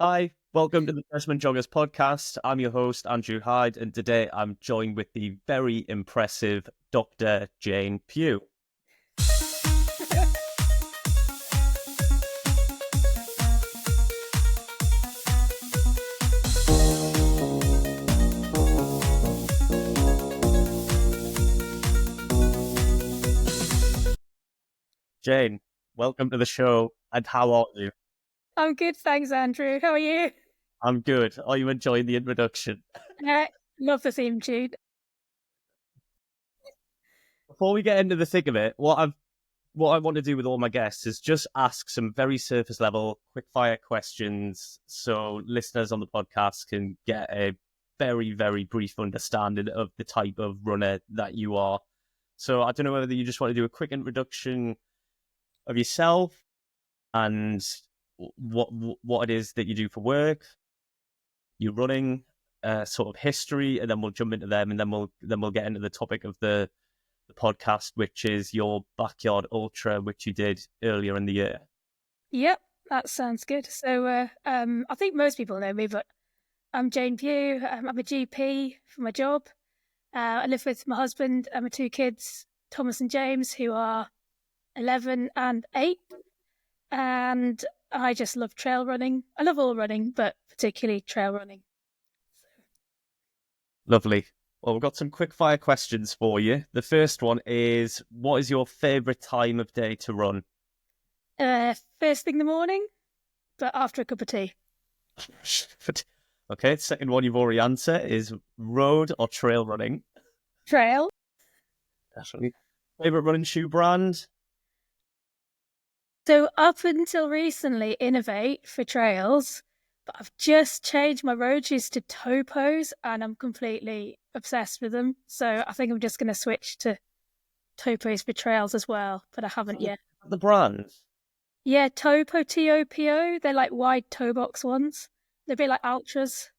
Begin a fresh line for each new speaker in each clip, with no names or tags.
Hi, welcome to the Jesmond Joggers Podcast. I'm your host, Andrew Hyde, and today I'm joined with the very impressive Dr. Jane Pugh. Jane, welcome to the show, and how are you?
I'm good, thanks, Andrew. How are you?
I'm good. Are you enjoying the introduction?
Love the theme tune.
Before we get into the thick of it, what I want to do with all my guests is just ask some very surface level, quick fire questions so listeners on the podcast can get a very, very brief understanding of the type of runner that you are. So I don't know whether you just want to do a quick introduction of yourself and what it is that you do for work, your running, sort of history, and then we'll jump into them, and then we'll get into the topic of the podcast, which is your backyard ultra, which you did earlier in the year.
Yep, that sounds good. So I think most people know me, but I'm Jane Pugh. I'm a GP for my job. I live with my husband and my two kids, Thomas and James, who are 11 and 8. And I just love trail running. I love all running, but particularly trail running.
Lovely. Well, we've got some quick fire questions for you. The first one is, what is your favourite time of day to run?
First thing in the morning, but after a cup of tea.
Okay, second one you've already answered is road or trail running?
Trail.
Definitely. Favourite running shoe brand?
So up until recently, Innovate for trails, but I've just changed my road shoes to Topos, and I'm completely obsessed with them. So I think I'm just going to switch to Topos for trails as well, but I haven't yet.
The brand?
Yeah, Topo, Topo. They're like wide toe box ones. They're a bit like Ultras.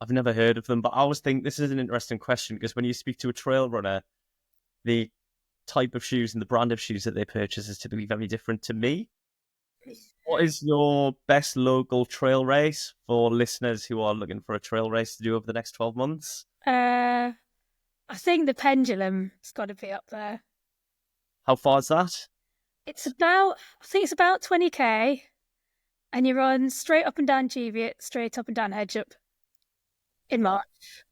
I've never heard of them, but I always think this is an interesting question because when you speak to a trail runner, the type of shoes and the brand of shoes that they purchase is typically very different to me. What is your best local trail race for listeners who are looking for a trail race to do over the next 12 months?
I think the Pendulum's got to be up there.
How far is that?
I think it's about 20k, and you run straight up and down Cheviot, straight up and down Hedgup in March.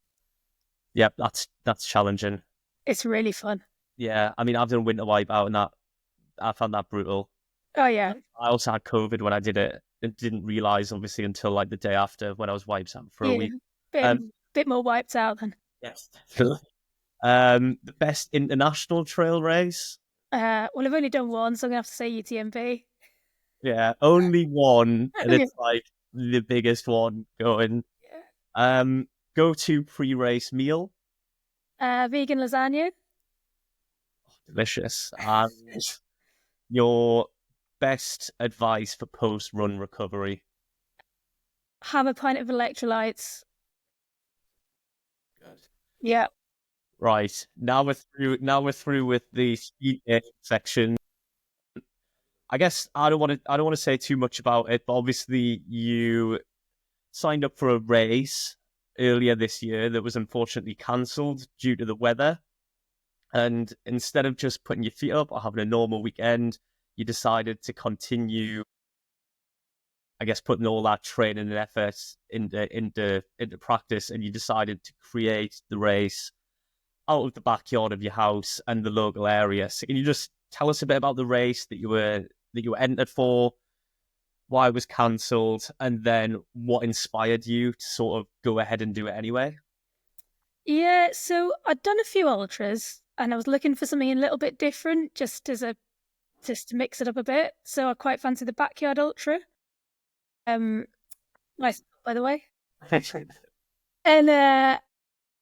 Yep, that's challenging.
It's really fun.
Yeah, I mean, I've done winter wipeout and I found that brutal.
Oh, yeah.
I also had COVID when I did it. I didn't realise, obviously, until like the day after when I was wiped out for a week.
Bit more wiped out then.
Yes, definitely. The best international trail race?
Well, I've only done one, so I'm going to have to say UTMB.
Yeah, only one, and it's like the biggest one going. Go-to pre-race meal?
Vegan lasagna.
Delicious. And your best advice for post-run recovery?
Have a pint of electrolytes.
Good.
Yeah.
Right. Now we're through with the speed section. I guess I don't want to say too much about it, but obviously you signed up for a race earlier this year that was unfortunately cancelled due to the weather. And instead of just putting your feet up or having a normal weekend, you decided to continue, I guess, putting all that training and effort into practice, and you decided to create the race out of the backyard of your house and the local area. So can you just tell us a bit about the race that you were entered for, why it was cancelled, and then what inspired you to sort of go ahead and do it anyway?
Yeah, so I'd done a few ultras, and I was looking for something a little bit different, just to mix it up a bit. So I quite fancy the backyard ultra. Nice, by the way. And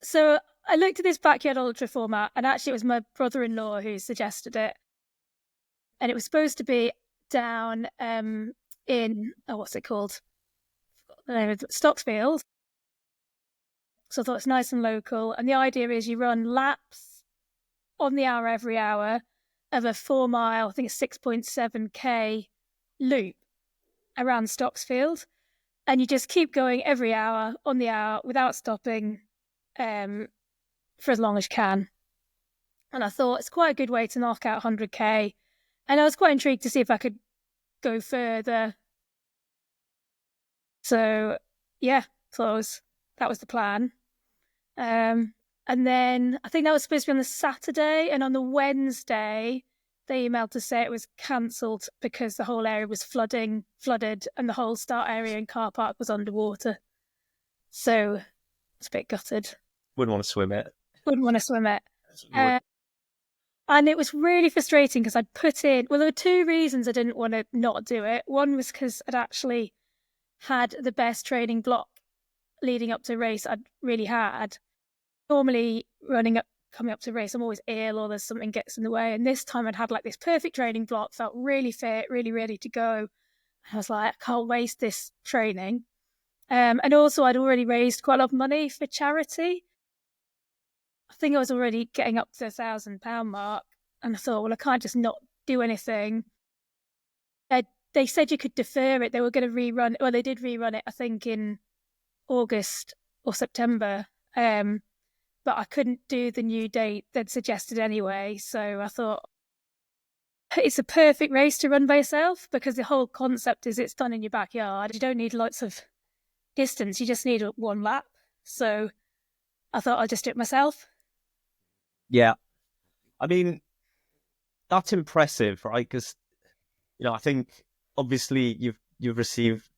so I looked at this backyard ultra format, and actually it was my brother-in-law who suggested it. And it was supposed to be down in, what's it called? Stocksfield. So I thought it's nice and local. And the idea is you run laps on the hour every hour of a 4 mile, I think it's 6.7k loop around Stocksfield. and you just keep going every hour on the hour without stopping for as long as you can. And I thought it's quite a good way to knock out 100k. And I was quite intrigued to see if I could go further. So, yeah, that was the plan. And then I think that was supposed to be on the Saturday. And on the Wednesday, they emailed to say it was cancelled because the whole area was flooded, and the whole start area and car park was underwater. So it's a bit gutted.
Wouldn't want to swim it.
Wouldn't want to swim it. And it was really frustrating because I'd put in, well, there were two reasons I didn't want to not do it. One was because I'd actually had the best training block leading up to a race I'd really had. Normally coming up to a race, I'm always ill or there's something gets in the way. And this time I'd had like this perfect training block, felt really fit, really ready to go. I was like, I can't waste this training. And also I'd already raised quite a lot of money for charity. I think I was already getting up to the £1,000 mark, and I thought, well, I can't just not do anything. They said you could defer it. They were going to rerun it. Well, they did rerun it, I think, in August or September, but I couldn't do the new date they'd suggested anyway. So I thought, it's a perfect race to run by yourself because the whole concept is it's done in your backyard. You don't need lots of distance. You just need one lap. So I thought I'll just do it myself.
Yeah. I mean, that's impressive, right? Because, I think obviously you've received,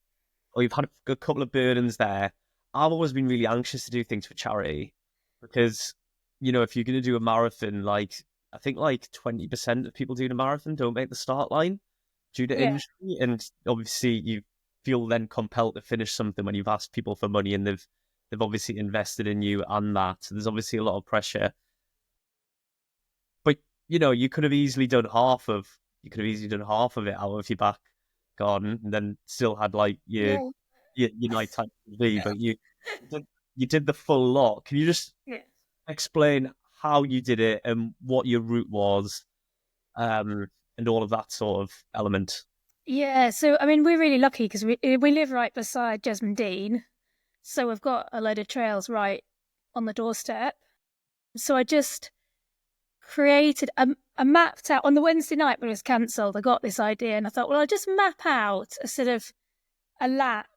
or you've had a couple of burdens there. I've always been really anxious to do things for charity because, if you're going to do a marathon, I think 20% of people doing a marathon don't make the start line due to injury. And obviously you feel then compelled to finish something when you've asked people for money and they've obviously invested in you and that. So there's obviously a lot of pressure. But, you could have easily done half of it out of your back garden and then still had your nighttime TV, but you did the full lot. Can you just explain how you did it and what your route was, and all of that sort of element?
Yeah, so I mean, we're really lucky because we live right beside Jesmond, so we've got a load of trails right on the doorstep. So I just created a mapped out on the Wednesday night when it was cancelled. I got this idea and I thought, well, I'll just map out a sort of a lap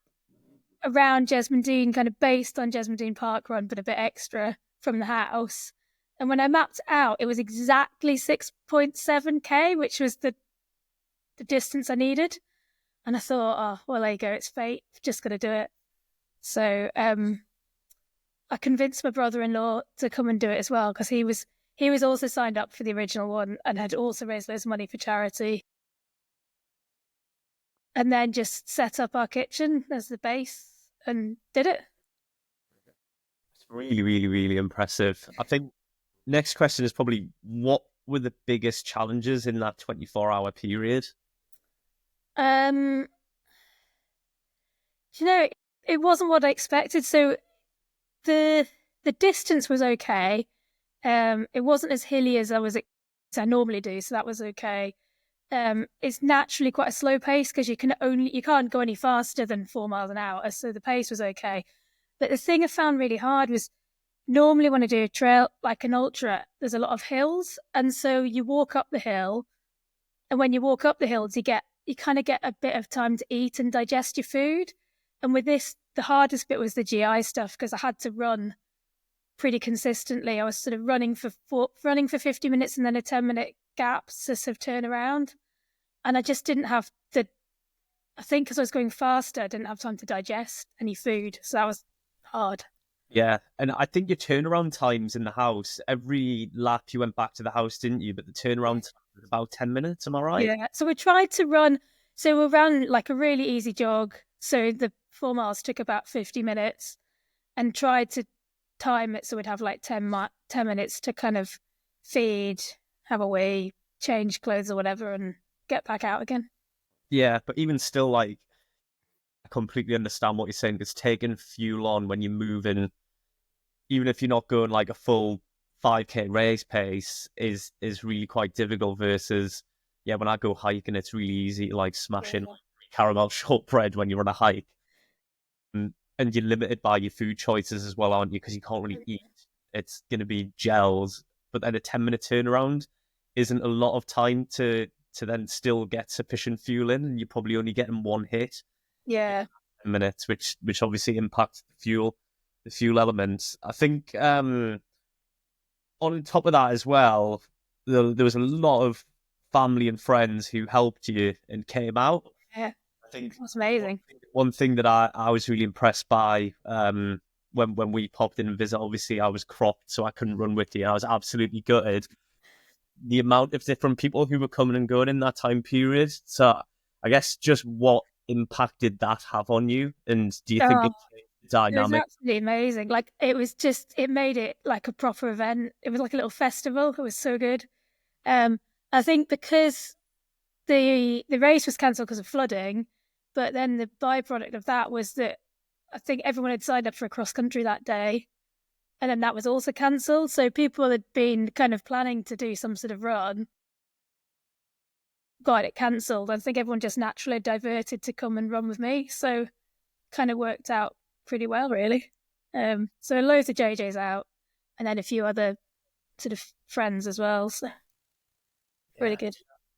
around Jesmond, kind of based on Jesmond Park Run, but a bit extra from the house. And when I mapped out, it was exactly 6.7k, which was the distance I needed. And I thought, oh, well, there you go, it's fate. Just got to do it. So I convinced my brother-in-law to come and do it as well because he was also signed up for the original one and had also raised loads of money for charity. And then just set up our kitchen as the base and did it.
It's really, really, really impressive. I think next question is probably, what were the biggest challenges in that 24-hour period?
It wasn't what I expected. So the distance was okay. It wasn't as hilly as I normally do, so that was okay. It's naturally quite a slow pace because you can't go any faster than 4 miles an hour, so the pace was okay. But the thing I found really hard was normally when I do a trail like an ultra, there's a lot of hills, and so you walk up the hill, and when you walk up the hills, you kind of get a bit of time to eat and digest your food. And with this, the hardest bit was the GI stuff because I had to run pretty consistently. I was sort of running for 50 minutes and then a 10-minute gap to sort of turn around. And I just didn't have I think because I was going faster, I didn't have time to digest any food. So that was hard.
Yeah. And I think your turnaround times in the house, every lap you went back to the house, didn't you? But the turnaround time was about 10 minutes. Am I right?
Yeah. So we tried to run. So we ran like a really easy jog. So the 4 miles took about 50 minutes and tried to time it so we'd have like 10 minutes to kind of feed, have a wee, change clothes or whatever, and get back out again.
Yeah, but even still, I completely understand what you're saying, because taking fuel on when you're moving, even if you're not going like a full 5k race pace, is really quite difficult versus, when I go hiking, it's really easy to smash in caramel shortbread when you're on a hike. and you're limited by your food choices as well, aren't you? Because you can't really eat. It's going to be gels, but then a 10-minute turnaround isn't a lot of time to then still get sufficient fuel in, and you're probably only getting one hit
Yeah.
in minutes, which obviously impacts the fuel elements. I think on top of that as well, there was a lot of family and friends who helped you and came out.
Yeah.
I think
That's amazing.
one thing that I was really impressed by when we popped in and visit, obviously I was cropped, so I couldn't run with you. I was absolutely gutted. The amount of different people who were coming and going in that time period. So I guess just what impact did that have on you? And do you think it changed the
It was
dynamic?
absolutely amazing. Like it made it like a proper event. It was like a little festival. It was so good. I think because the race was cancelled because of flooding, but then the byproduct of that was that I think everyone had signed up for a cross country that day, and then that was also cancelled. So people had been kind of planning to do some sort of run, got it cancelled. I think everyone just naturally diverted to come and run with me. So kind of worked out pretty well, really. So loads of JJs out, and then a few other sort of friends as well. So really good.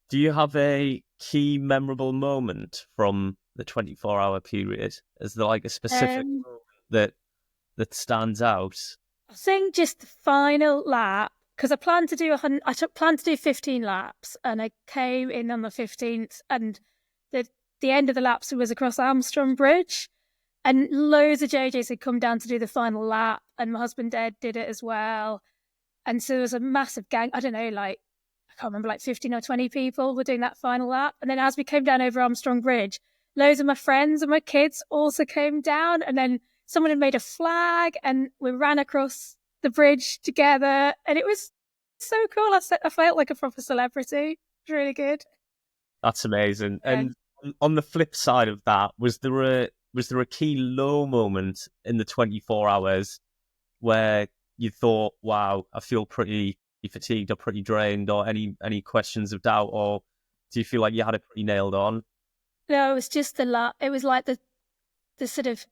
Do you have a key memorable moment from the 24-hour period? Is there like a specific moment that stands out?
I think just the final lap, because I planned to do planned to do 15 laps, and I came in on the 15th, and the end of the laps was across Armstrong Bridge, and loads of JJs had come down to do the final lap, and my husband Ed did it as well, and so there was a massive gang. I don't know, like I can't remember, like 15 or 20 people were doing that final lap, and then as we came down over Armstrong Bridge, loads of my friends and my kids also came down, and then someone had made a flag, and we ran across the bridge together, and it was so cool. I felt like a proper celebrity. It was really good.
That's amazing.
Yeah.
And on the flip side of that, was there a key low moment in the 24 hours where you thought, wow, I feel pretty fatigued or pretty drained, or any questions of doubt, or do you feel like you had it pretty nailed on?
No, it was just the lap. It was like the sort of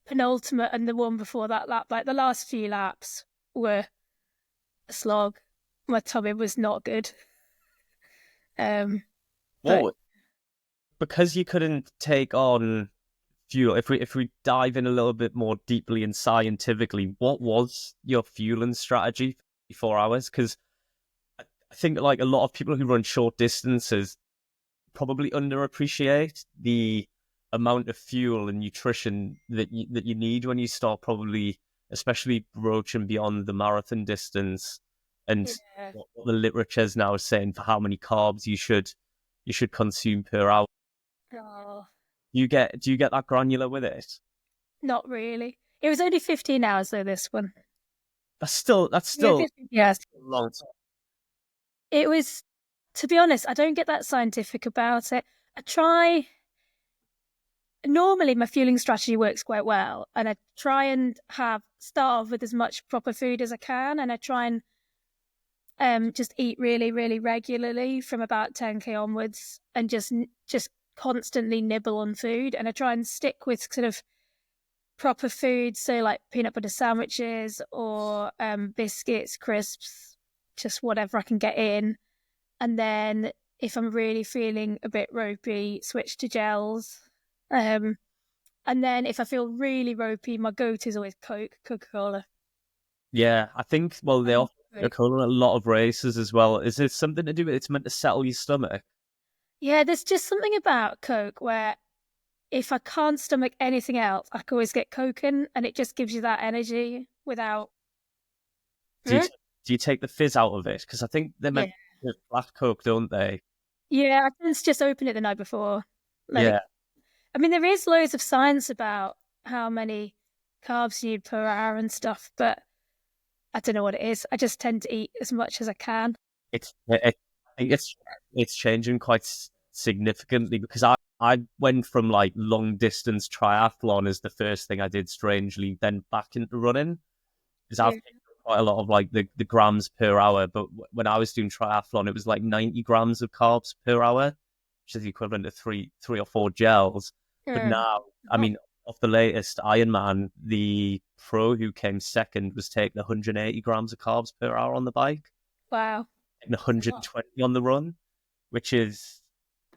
penultimate and the one before that lap. Like the last few laps were a slog. My tummy was not good. But
Because you couldn't take on fuel, if we dive in a little bit more deeply and scientifically, what was your fueling strategy for 4 hours? Because I think like a lot of people who run short distances probably underappreciate the amount of fuel and nutrition that you need when you start, probably especially broaching beyond the marathon distance, and what the literature is now saying for how many carbs you should consume per hour.
Oh,
Do you get that granular with it?
not really. It was only 15 hours though, this one.
That's still
Yes.
a long time.
It was, to be honest, I don't get that scientific about it. Normally my fueling strategy works quite well, and I try and start off with as much proper food as I can, and I try and just eat really, really regularly from about 10k onwards, and just constantly nibble on food, and I try and stick with sort of proper food, so like peanut butter sandwiches or biscuits, crisps, just whatever I can get in. And then if I'm really feeling a bit ropey, switch to gels. And then if I feel really ropey, my go-to is always Coca-Cola.
Yeah, I think, well, they offer Coca-Cola a lot of races as well. Is it something to do with it's meant to settle your stomach?
Yeah, there's just something about Coke where if I can't stomach anything else, I can always get Coke in, and it just gives you that energy without.
Do you take the fizz out of it? Because I think they're meant to black Coke, don't they?
Yeah, I tend to just open it the night before.
Yeah.
I mean, there is loads of science about how many carbs you need per hour and stuff, but I don't know what it is. I just tend to eat as much as I can.
I think it's changing quite significantly, because I went from like long distance triathlon as the first thing I did, strangely, then back into running, because I've taken quite a lot of like the grams per hour. But when I was doing triathlon, it was like 90 grams of carbs per hour, which is the equivalent to three or four gels. But now, I mean, off the latest Ironman, the pro who came second was taking 180 grams of carbs per hour on the bike,
Wow.
and 120 on the run, which is,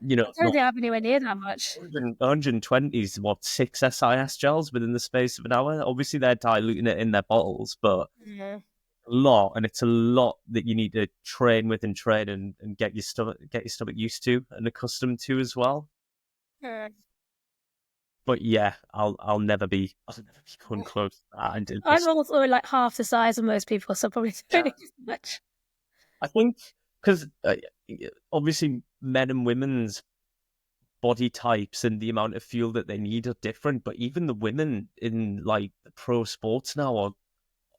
I don't
not
think I have anywhere near that much.
120 is what, 6 SIS gels within the space of an hour. Obviously, they're diluting it in their bottles, but
Yeah.
a lot, and it's a lot that you need to train with and train and get your stomach used to and accustomed to as well.
Yeah.
But yeah, I'll never be going close to that. And
I'm also like half the size of most people, so probably don't need as much.
I think because obviously men and women's body types and the amount of fuel that they need are different, but even the women in like the pro sports now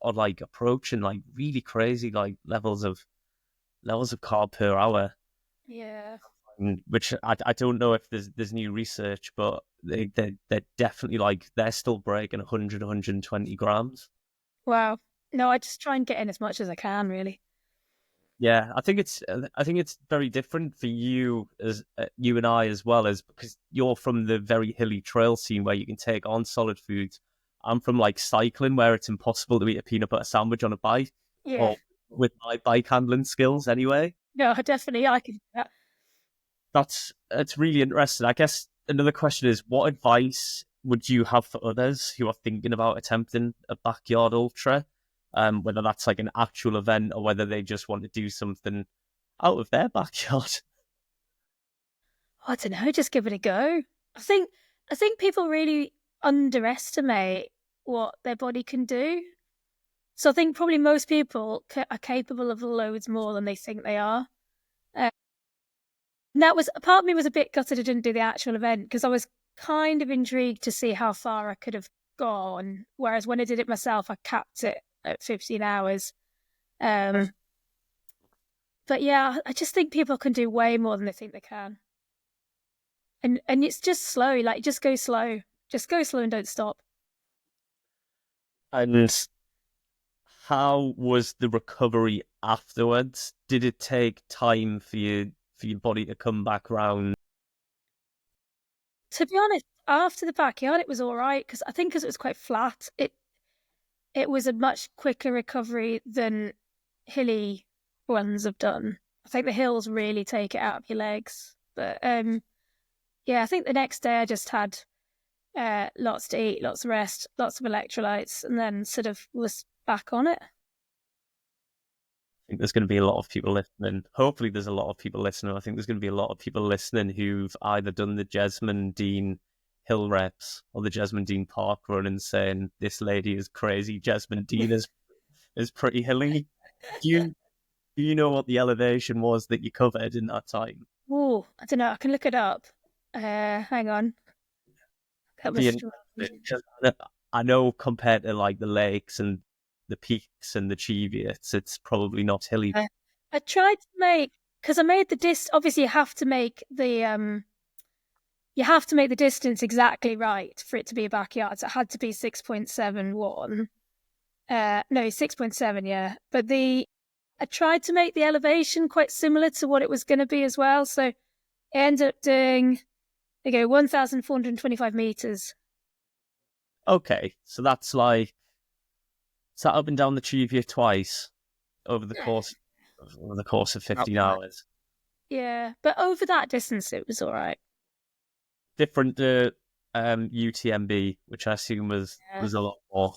are like approaching like really crazy like levels of carb per hour.
Yeah.
Which I don't know if there's new research, but they're definitely like they're still breaking 100 120 grams.
Wow. No, I just try and get in as much as I can, really.
Yeah, I think it's very different for you as you and I as well, as because you're from the very hilly trail scene where you can take on solid foods. I'm from like cycling where it's impossible to eat a peanut butter sandwich on a bike,
Yeah.
or with my bike handling skills anyway.
No, definitely I can do that.
That's really interesting. I guess another question is, what advice would you have for others who are thinking about attempting a backyard ultra? Whether that's like an actual event or whether they just want to do something out of their backyard.
I don't know, just give it a go. I think people really underestimate what their body can do. So I think probably most people are capable of loads more than they think they are. And that was part of me was a bit gutted I didn't do the actual event because I was kind of intrigued to see how far I could have gone. Whereas when I did it myself, I capped it at 15 hours. But yeah, I just think people can do way more than they think they can. And it's just slow, like just go slow. Just go slow and don't stop.
And how was the recovery afterwards? Did it take time for your body to come back round?
To be honest, after the backyard, it was all right because I think because it was quite flat, it was a much quicker recovery than hilly ones have done. I think the hills really take it out of your legs. But yeah, I think the next day I just had lots to eat, lots of rest, lots of electrolytes, and then sort of was back on it.
I think there's going to be a lot of people listening. Hopefully, there's a lot of people listening. I think there's going to be a lot of people listening who've either done the Jesmond Dean hill reps or the Jesmond Dean park run and saying, "This lady is crazy. Jesmond Dean is pretty hilly." Do you know what the elevation was that you covered in that time?
Oh, I don't know. I can look it up. Hang on. That was
I know compared to like the lakes and the peaks and the Cheviots, it's probably not hilly.
I tried to make because I made the obviously you have to make the distance exactly right for it to be a backyard. So it had to be 6.71. No, 6.7, yeah. But I tried to make the elevation quite similar to what it was going to be as well. So I ended up doing 1,425 meters.
Okay, so that's like sat up and down the Cheviot twice over the course of 15 hours.
Yeah, but over that distance, it was all right.
Different to UTMB, which I assume was a lot more.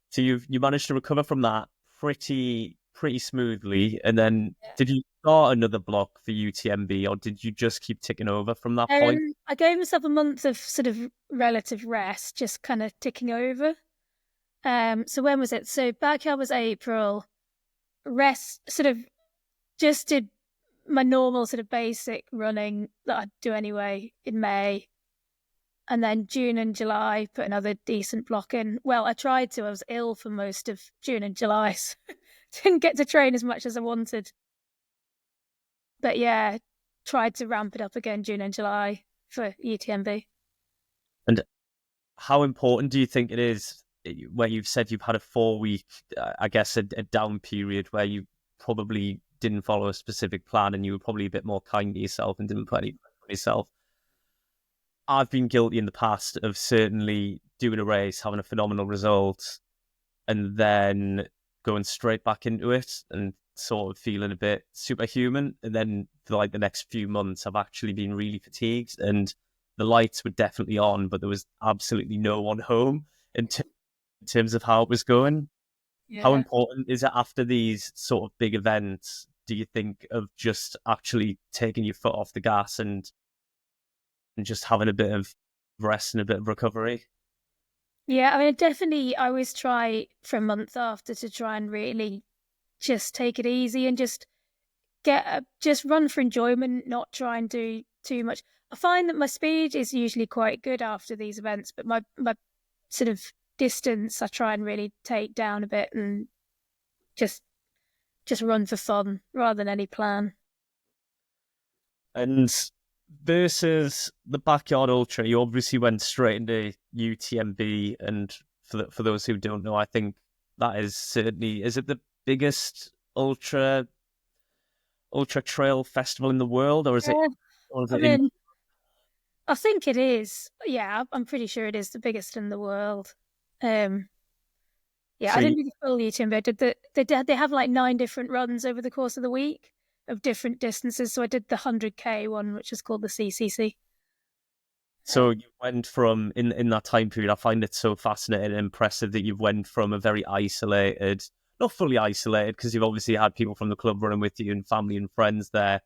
So you managed to recover from that pretty smoothly, and then did you start another block for UTMB, or did you just keep ticking over from that point?
I gave myself a month of sort of relative rest, just kind of ticking over. So when was it? So backyard was April. Rest sort of just did my normal sort of basic running that I'd do anyway in May. And then June and July, put another decent block in. Well, I tried to. I was ill for most of June and July, so didn't get to train as much as I wanted. But yeah, tried to ramp it up again June and July for UTMB.
And how important do you think it is where you've said you've had a 4-week, I guess, a down period where you probably didn't follow a specific plan and you were probably a bit more kind to yourself and didn't put any pressure on yourself? I've been guilty in the past of certainly doing a race, having a phenomenal result, and then going straight back into it and sort of feeling a bit superhuman. And then for like the next few months, I've actually been really fatigued, and the lights were definitely on, but there was absolutely no one home in terms of how it was going. How
Yeah.
important is it after these sort of big events, do you think, of just actually taking your foot off the gas and just having a bit of rest and a bit of recovery?
Yeah, I mean, definitely, I always try for a month after to try and really just take it easy and just just run for enjoyment, not try and do too much. I find that my speed is usually quite good after these events, but my sort of distance I try and really take down a bit and just just run for fun rather than any plan.
And versus the backyard ultra, you obviously went straight into UTMB, and for those who don't know, I think that is certainly, is it the biggest ultra trail festival in the world, or is it
Yeah,
or is
I
it in?
mean, I think it is. Yeah, I'm pretty sure it is the biggest in the world. Um, yeah,
So
I
you,
didn't do the full UTMB. I did they have like 9 different runs over the course of the week of different distances. So I did the 100K one, which is called the CCC.
so you went from in that time period. I find it so fascinating and impressive that you went from a very isolated, not fully isolated, because you've obviously had people from the club running with you and family and friends there,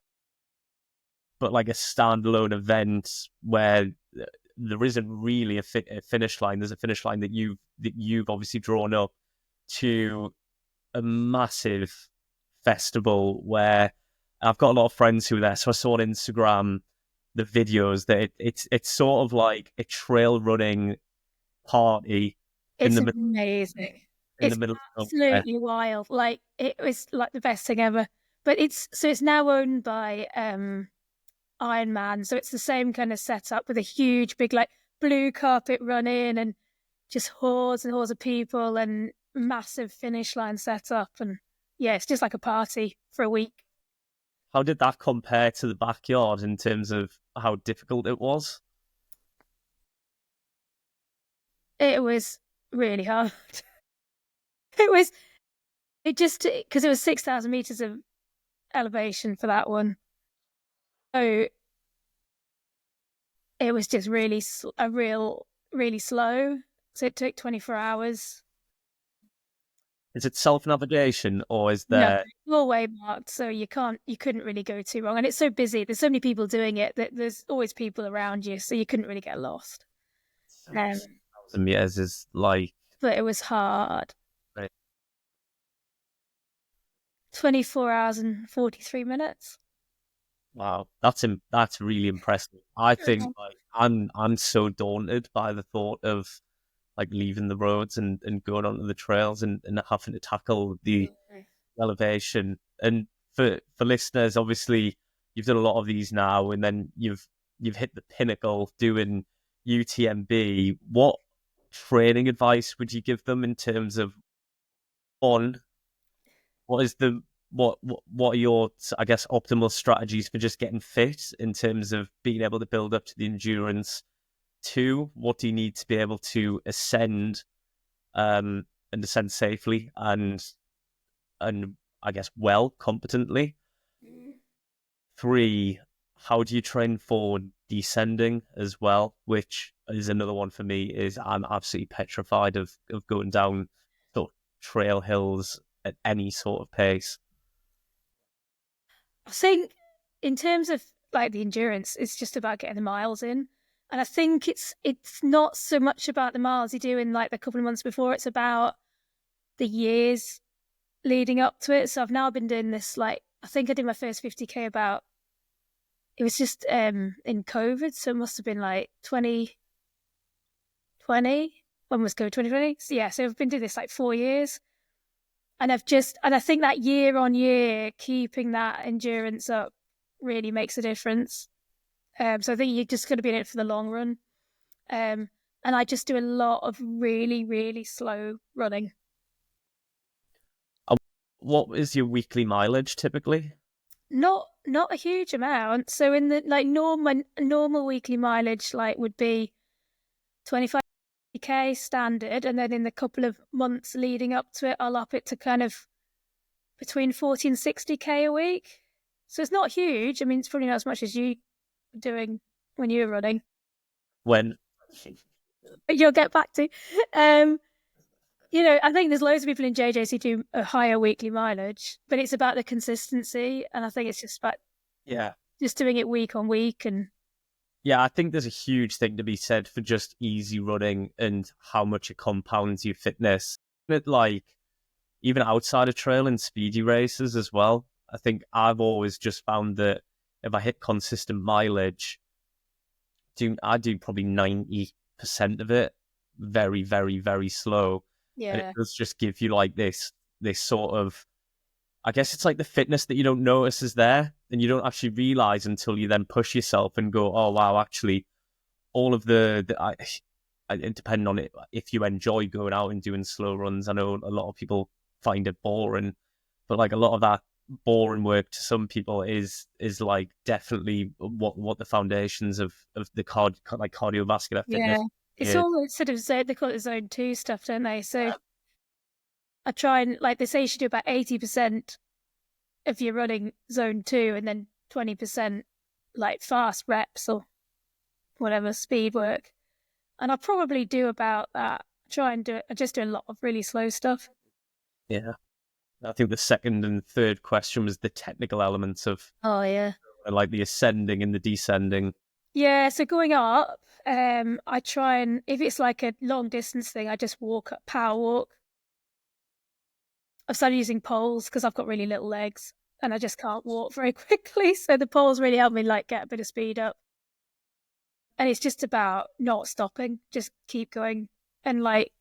but like a standalone event where there isn't really a finish line. There's a finish line that you've obviously drawn up to a massive festival where I've got a lot of friends who are there. So I saw on Instagram the videos that it's sort of like a trail running party in
It's
the middle
amazing.
in the
It's
middle of nowhere.
absolutely wild. Like it was like the best thing ever. But it's now owned by Iron Man, so it's the same kind of setup with a huge big like blue carpet run in and just hordes and hordes of people and massive finish line setup and yeah, it's just like a party for a week.
How did that compare to the backyard in terms of how difficult it was?
It was really hard. It was it just because it was 6,000 meters of elevation for that one. So it was just really slow. So it took 24 hours.
Is it self navigation or is
No,
there?
all way marked, so you couldn't really go too wrong. And it's so busy. There's so many people doing it that there's always people around you, so you couldn't really get lost. Um,
6,000 meters is like,
but it was hard.
right,
24 hours and 43 minutes.
wow, that's really impressive. I think like I'm so daunted by the thought of like leaving the roads and going onto the trails and having to tackle the elevation. And for listeners, obviously you've done a lot of these now, and then you've hit the pinnacle doing UTMB. What training advice would you give them in terms of on what is the what are your, I guess, optimal strategies for just getting fit in terms of being able to build up to the endurance? Two, what do you need to be able to ascend and ascend safely and I guess well competently? Three, how do you train for descending as well? Which is another one for me. Is I'm absolutely petrified of going down sort of trail hills at any sort of pace.
I think in terms of like the endurance, it's just about getting the miles in. And I think it's not so much about the miles you do in like the couple of months before, it's about the years leading up to it. So I've now been doing this like I think I did my first 50K about it was just in COVID, so it must have been like 2020. When was COVID? 2020? So, yeah, so I've been doing this like 4 years. And I think that year on year, keeping that endurance up really makes a difference. So I think you're just going to be in it for the long run. And I just do a lot of really, really slow running.
What is your weekly mileage typically?
Not not a huge amount. So in the like normal weekly mileage like would be 25k standard, and then in the couple of months leading up to it, I'll up it to kind of between 40 and 60k a week. So it's not huge. I mean, it's probably not as much as you were doing when you were running.
When
But you'll get back to. I think there's loads of people in JJs who do a higher weekly mileage, but it's about the consistency, and I think it's just about just doing it week on week. And
I think there's a huge thing to be said for just easy running and how much it compounds your fitness. But like even outside of trail and speedy races as well, I think I've always just found that if I hit consistent mileage, I do probably 90% of it very, very, very slow. And it does just give you like this sort of, I guess it's like the fitness that you don't notice is there and you don't actually realize until you then push yourself and go, oh wow, actually all of depending on it, if you enjoy going out and doing slow runs. I know a lot of people find it boring, but like a lot of that boring work to some people is like definitely what the foundations of the cardiovascular fitness.
It's all sort of they call it zone 2 stuff, don't they? So I try and, like they say, you should do about 80% if you're running zone 2 and then 20% like fast reps or whatever speed work. And I probably do about that. I just do a lot of really slow stuff.
Yeah. I think the second and third question was the technical elements of like the ascending and the descending.
Yeah, so going up, I try and, if it's like a long distance thing, I just power walk. I've started using poles because I've got really little legs and I just can't walk very quickly. So the poles really help me like get a bit of speed up. And it's just about not stopping, just keep going. And like,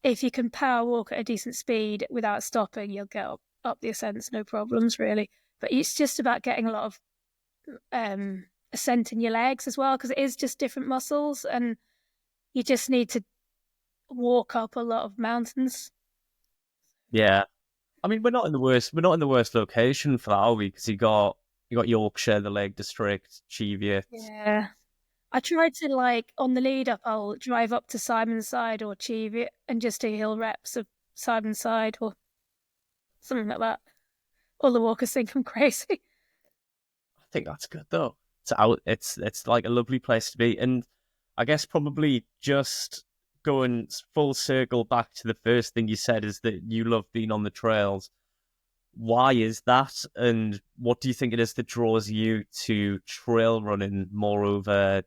if you can power walk at a decent speed without stopping, you'll get up the ascents, no problems really. But it's just about getting a lot of ascent in your legs as well, because it is just different muscles and you just need to walk up a lot of mountains.
Yeah. I mean, we're not in the worst location for that, are we? Because you got Yorkshire, the Lake District, Cheviot.
Yeah. I tried to, like, on the lead up, I'll drive up to Simonside or Cheviot and just do hill reps of Simonside or something like that. All the walkers think I'm crazy.
I think that's good though. It's like a lovely place to be, and I guess probably just going full circle back to the first thing you said is that you love being on the trails. Why is that, and what do you think it is that draws you to trail running more over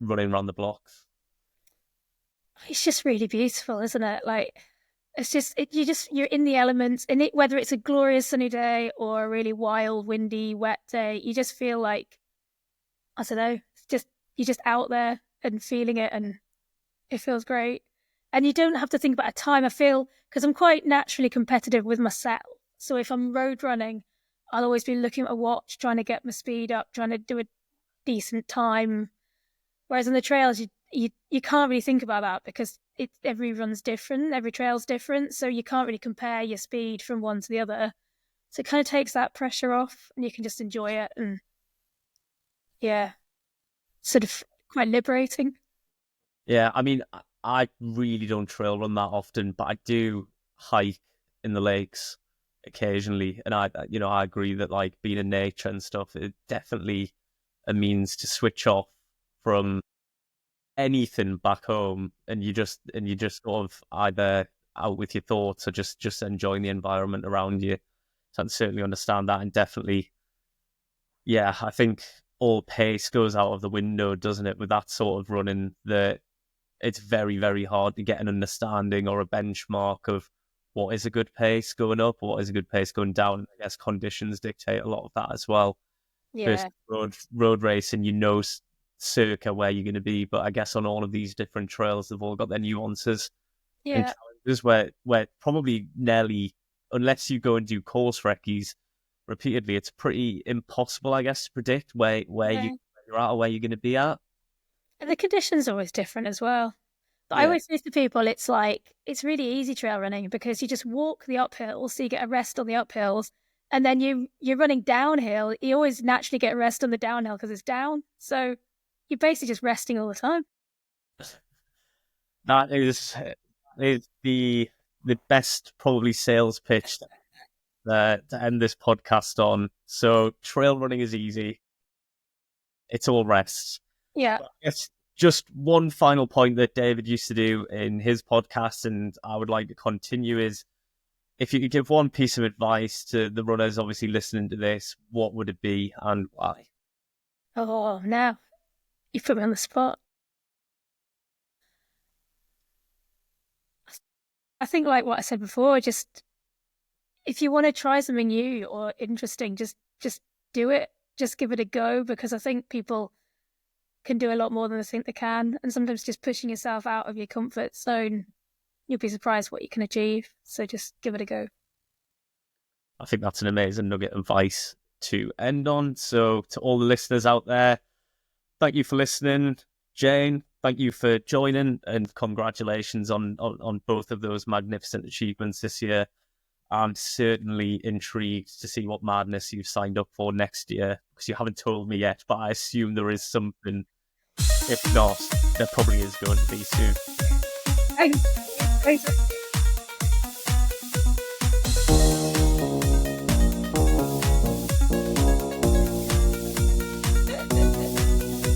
running around the blocks?
It's just really beautiful, isn't it? Like, it's just you're in the elements, and whether it's a glorious sunny day or a really wild, windy, wet day, you just feel like, I don't know, you're just out there and feeling it, and it feels great. And you don't have to think about a time. I feel, because I'm quite naturally competitive with myself, so if I'm road running, I'll always be looking at a watch, trying to get my speed up, trying to do a decent time. Whereas on the trails, you can't really think about that because every run's different, every trail's different, so you can't really compare your speed from one to the other. So it kind of takes that pressure off, and you can just enjoy it, and sort of quite liberating.
Yeah, I mean, I really don't trail run that often, but I do hike in the lakes occasionally, and I agree that like being in nature and stuff, it definitely a means to switch off from anything back home, and you just sort of either out with your thoughts or just enjoying the environment around you. So I can certainly understand that, and definitely, yeah, I think all pace goes out of the window, doesn't it, with that sort of running, that it's very, very hard to get an understanding or a benchmark of what is a good pace going up, what is a good pace going down. I guess conditions dictate a lot of that as well.
Yeah.
First road racing, circa where you're going to be, but I guess on all of these different trails, they've all got their nuances and challenges where probably nearly, unless you go and do course recce's repeatedly, it's pretty impossible, I guess, to predict where you're at or where you're going to be at.
And the conditions are always different as well. But I always say to people, it's really easy trail running because you just walk the uphills, so you get a rest on the uphills, and then you're running downhill, you always naturally get rest on the downhill because it's down. So you're basically just resting all the time.
That is the best probably sales pitch to end this podcast on. So trail running is easy. It's all rest.
Yeah.
But I guess just one final point that David used to do in his podcast, and I would like to continue, is if you could give one piece of advice to the runners obviously listening to this, what would it be and why?
Oh, now you put me on the spot. I think like what I said before, just if you want to try something new or interesting, just do it. Just give it a go, because I think people can do a lot more than they think they can. And sometimes just pushing yourself out of your comfort zone, you'll be surprised what you can achieve. So just give it a go.
I think that's an amazing nugget of advice to end on. So to all the listeners out there, thank you for listening. Jane, thank you for joining, and congratulations on both of those magnificent achievements this year. I'm certainly intrigued to see what madness you've signed up for next year, because you haven't told me yet, but I assume there is something. If not, there probably is going to be soon.
Thanks.